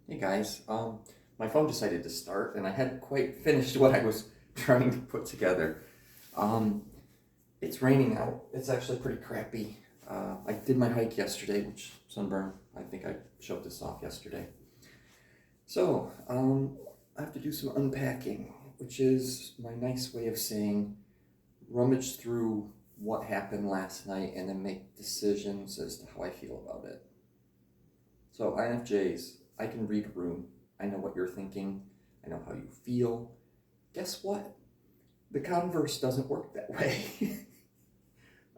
Hey guys, my phone decided to start and I hadn't quite finished what I was trying to put together. Um, it's raining out. It's actually pretty crappy. I did my hike yesterday, which sunburn. I think I showed this off yesterday. So, I have to do some unpacking, which is my nice way of saying rummage through what happened last night and then make decisions as to how I feel about it. So INFJs, I can read a room. I know what you're thinking. I know how you feel. Guess what? The converse doesn't work that way.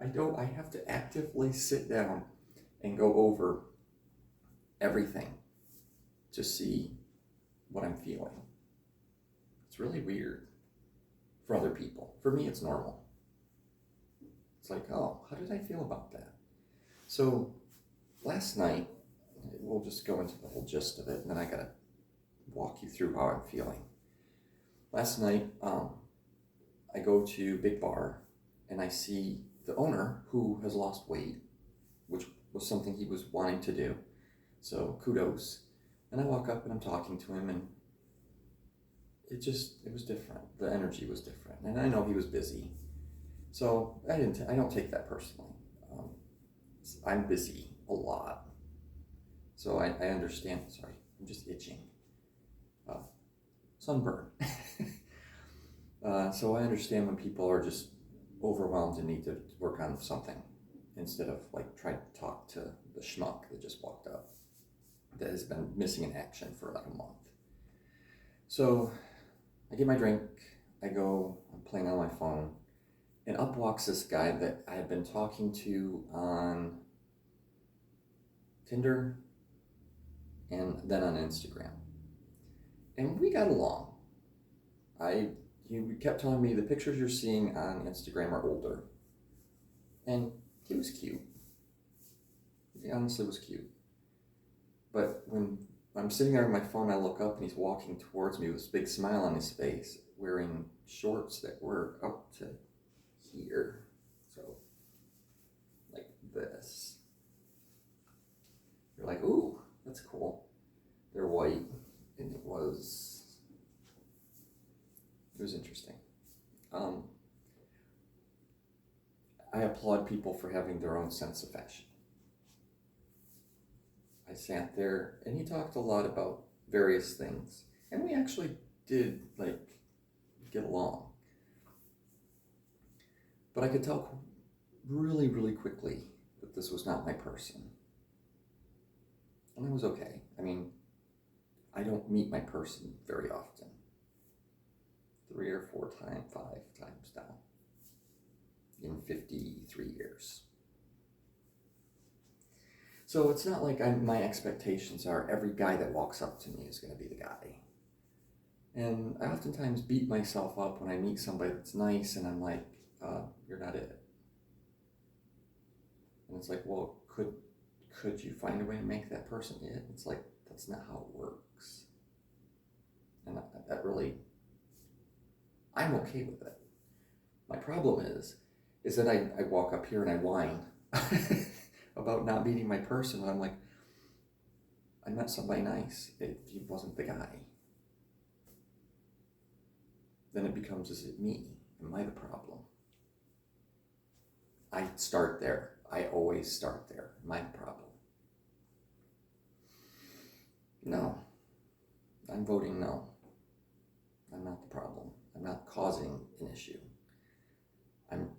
I don't. I have to actively sit down and go over everything to see what I'm feeling. It's really weird for other people. For me, it's normal. It's like, oh, how did I feel about that? So last night, we'll just go into the whole gist of it, and then I gotta walk you through how I'm feeling. Last night, I go to Big Bar and I see the owner who has lost weight, which was something he was wanting to do. So kudos. And I walk up and I'm talking to him, and it was different. The energy was different, and I know he was busy, so I don't take that personally. Um, I'm busy a lot, so I understand. Sorry, I'm just itching. Uh, Sunburn. So I understand when people are just overwhelmed and need to work on something instead of like trying to talk to the schmuck that just walked up that has been missing in action for like a month. So I get my drink, I go, I'm playing on my phone, and up walks this guy that I had been talking to on Tinder and then on Instagram. And we got along. He kept telling me the pictures you're seeing on Instagram are older. And he was cute. He honestly was cute. But when I'm sitting there on my phone, I look up and he's walking towards me with this big smile on his face, wearing shorts that were up to here. So, like this. You're like, ooh, that's cool. They're white, and it was interesting. Um, I applaud people for having their own sense of fashion. I sat there and he talked a lot about various things, and we actually did like get along. But I could tell really, really quickly that this was not my person. And I was okay. I mean, I don't meet my person very often. 5 times now in 53 years. So it's not like my expectations are every guy that walks up to me is going to be the guy. And I oftentimes beat myself up when I meet somebody that's nice and I'm like, you're not it. And it's like, well, could you find a way to make that person it? It's like, that's not how it works. And that really, I'm okay with it. My problem is that I walk up here and I whine about not meeting my person. And I'm like, I met somebody nice. He wasn't the guy. Then it becomes, is it me? Am I the problem? I start there. I always start there. Am I the problem? No. I'm voting no. I'm not the problem. I'm not causing an issue. I'm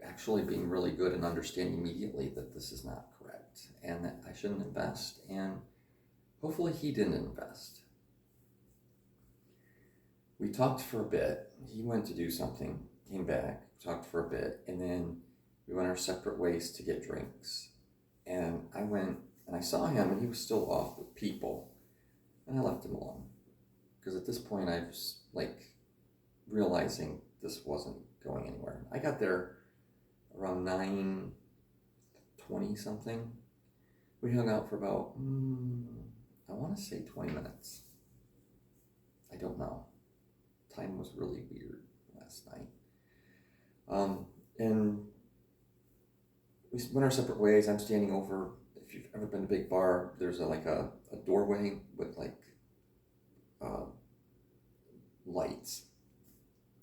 actually being really good and understanding immediately that this is not correct and that I shouldn't invest, and hopefully he didn't invest. We talked for a bit. He went to do something, came back, talked for a bit, and then we went our separate ways to get drinks. And I went and I saw him and he was still off with people, and I left him alone. Because at this point I was like realizing this wasn't going anywhere. I got there around 9:20 something. We hung out for about, I want to say 20 minutes. I don't know. Time was really weird last night. And we went our separate ways. I'm standing over a if you've ever been to a big bar, there's a doorway with uh, lights.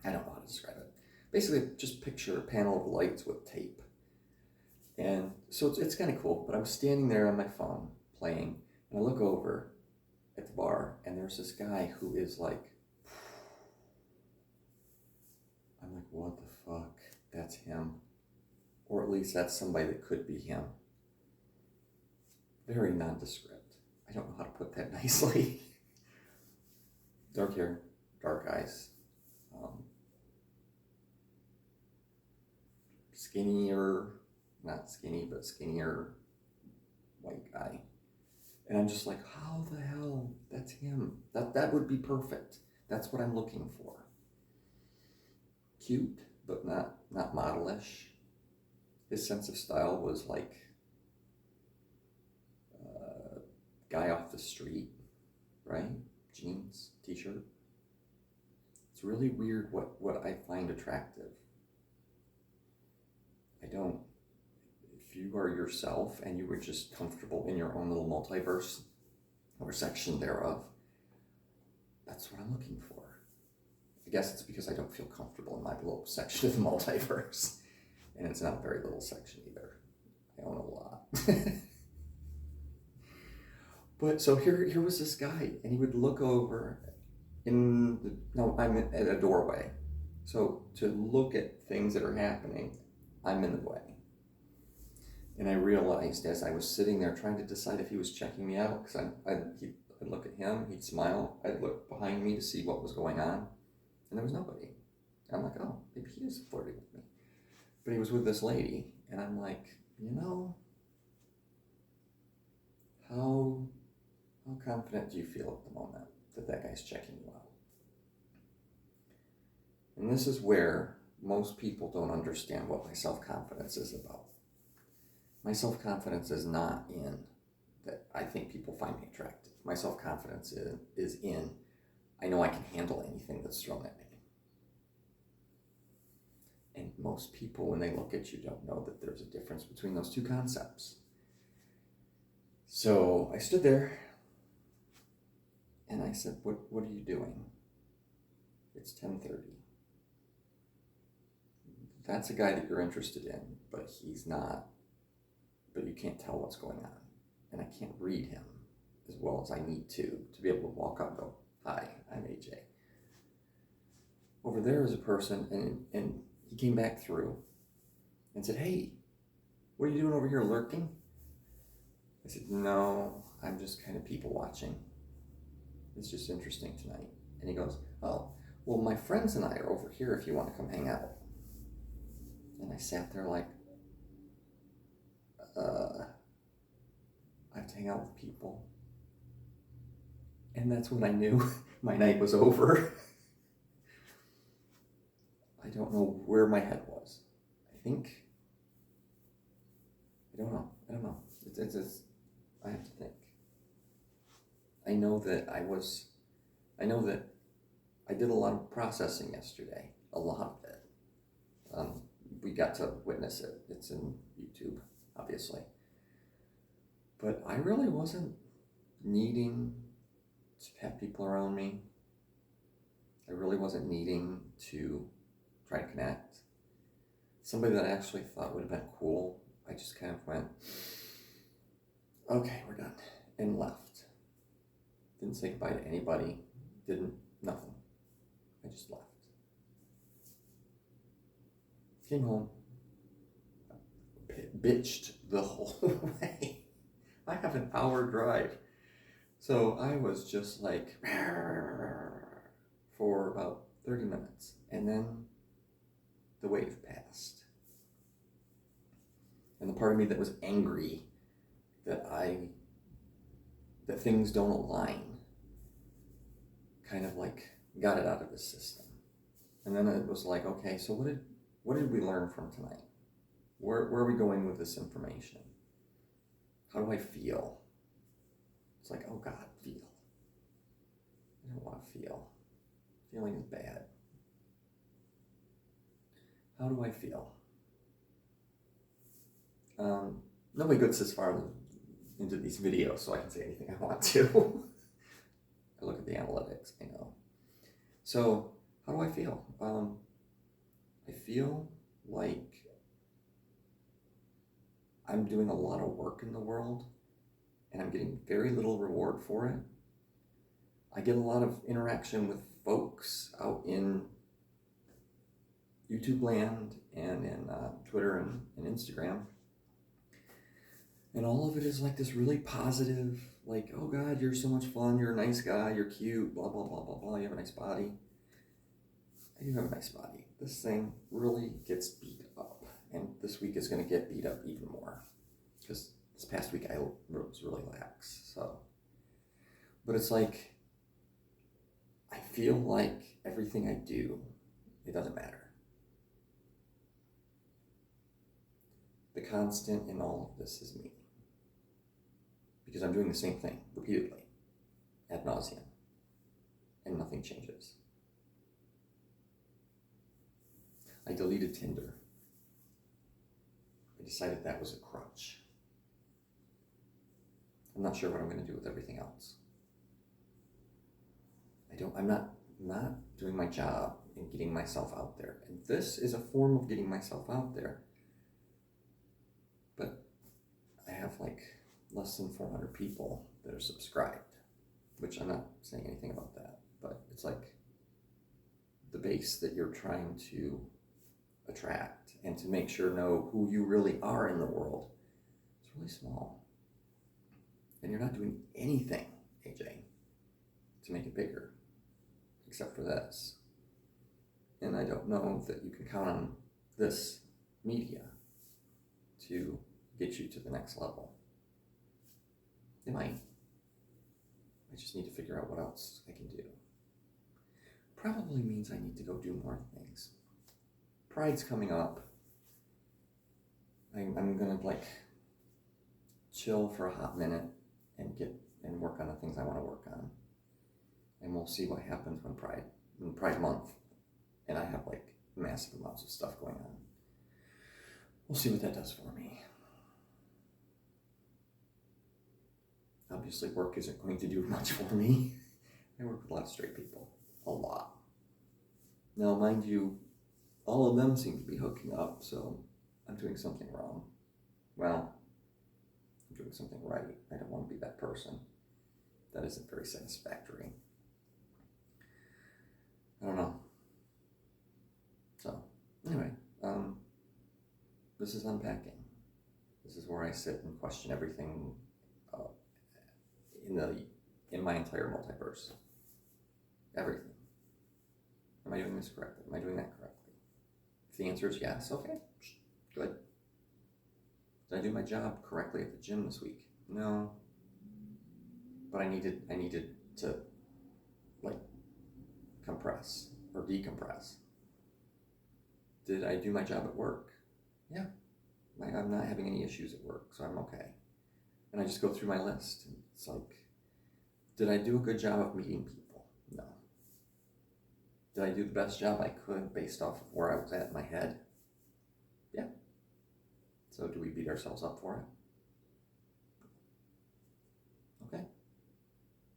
I don't know how to describe it. Basically, just picture a panel of lights with tape. And so it's kind of cool, but I was standing there on my phone playing, and I look over at the bar, and there's this guy who is like, I'm like, what the fuck? That's him. Or at least that's somebody that could be him. Very nondescript. I don't know how to put that nicely. Dark hair, dark eyes. Skinnier, not skinny, but skinnier white guy. And I'm just like, how the hell? That's him. That would be perfect. That's what I'm looking for. Cute, but not modelish. His sense of style was like guy off the street, right? Jeans, t-shirt. It's really weird what I find attractive. If you are yourself and you were just comfortable in your own little multiverse or section thereof, that's what I'm looking for. I guess it's because I don't feel comfortable in my little section of the multiverse. And it's not a very little section either. I own a lot. But so here was this guy, and he would look over I'm at a doorway. So to look at things that are happening, I'm in the way. And I realized as I was sitting there trying to decide if he was checking me out, because I'd look at him, he'd smile, I'd look behind me to see what was going on, and there was nobody. And I'm like, oh, maybe he is flirting with me. But he was with this lady, and I'm like, how confident do you feel at the moment that guy's checking you out? And this is where most people don't understand what my self-confidence is about. My self-confidence is not in that I think people find me attractive. My self-confidence is in I know I can handle anything that's thrown at me. And most people, when they look at you, don't know that there's a difference between those two concepts. So I stood there and I said, what are you doing? It's 10:30. That's a guy that you're interested in, but he's not, but you can't tell what's going on. And I can't read him as well as I need to be able to walk up and go, hi, I'm AJ. Over there is a person, and he came back through and said, hey, what are you doing over here, lurking? I said, no, I'm just kind of people watching. It's just interesting tonight. And he goes, oh, well, my friends and I are over here if you want to come hang out. And I sat there like, I have to hang out with people. And that's when I knew my night was over. I don't know where my head was. I don't know. It's I have to think. I know that I did a lot of processing yesterday. A lot of it. We got to witness it. It's in YouTube, obviously. But I really wasn't needing to have people around me. I really wasn't needing to try to connect. Somebody that I actually thought would have been cool, I just kind of went, okay, we're done, and left. Didn't say goodbye to anybody, nothing. I just left. Came home, bitched the whole way. I have an hour drive. So I was just like, for about 30 minutes. And then the wave passed. And the part of me that was angry that things don't align kind of like got it out of the system. And then it was like, okay, so what did we learn from tonight? Where are we going with this information? How do I feel? It's like, oh God, feel. I don't want to feel. Feeling is bad. How do I feel? Nobody gets this far into these videos so I can say anything I want to. I look at the analytics, I know. So, how do I feel? I feel like I'm doing a lot of work in the world and I'm getting very little reward for it. I get a lot of interaction with folks out in YouTube land and in Twitter and Instagram. And all of it is like this really positive, like, oh God, you're so much fun, you're a nice guy, you're cute, blah, blah, blah, blah, blah, you have a nice body. I do have a nice body. This thing really gets beat up. And this week is going to get beat up even more. Because this past week I was really lax. So, but it's like, I feel like everything I do, it doesn't matter. The constant in all of this is me. Because I'm doing the same thing repeatedly, ad nauseum, and nothing changes. I deleted Tinder. I decided that was a crutch. I'm not sure what I'm going to do with everything else. I'm not doing my job in getting myself out there. And this is a form of getting myself out there. But I have like less than 400 people that are subscribed, which I'm not saying anything about that, but it's like the base that you're trying to attract and to make sure know who you really are in the world. It's really small. And you're not doing anything, AJ, to make it bigger, except for this. And I don't know that you can count on this media to get you to the next level. It might. I just need to figure out what else I can do. Probably means I need to go do more things. Pride's coming up. I'm gonna like chill for a hot minute and work on the things I want to work on. And we'll see what happens when Pride Month, and I have like massive amounts of stuff going on. We'll see what that does for me. Obviously, work isn't going to do much for me. I work with a lot of straight people. A lot. Now, mind you, all of them seem to be hooking up, so I'm doing something wrong. Well, I'm doing something right. I don't want to be that person. That isn't very satisfactory. I don't know. So, anyway, this is Unpacking. This is where I sit and question everything in my entire multiverse. Everything. Am I doing this correctly? Am I doing that correctly? If the answer is yes, okay, good. Did I do my job correctly at the gym this week? No. But I needed to like compress or decompress. Did I do my job at work? Yeah. I'm not having any issues at work, so I'm okay. And I just go through my list. And it's like, did I do a good job of meeting people? No. Did I do the best job I could based off of where I was at in my head? Yeah. So do we beat ourselves up for it? Okay.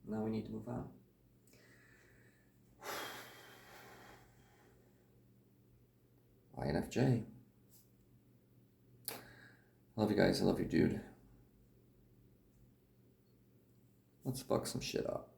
Now we need to move on. INFJ. I love you guys. I love you, dude. Let's fuck some shit up.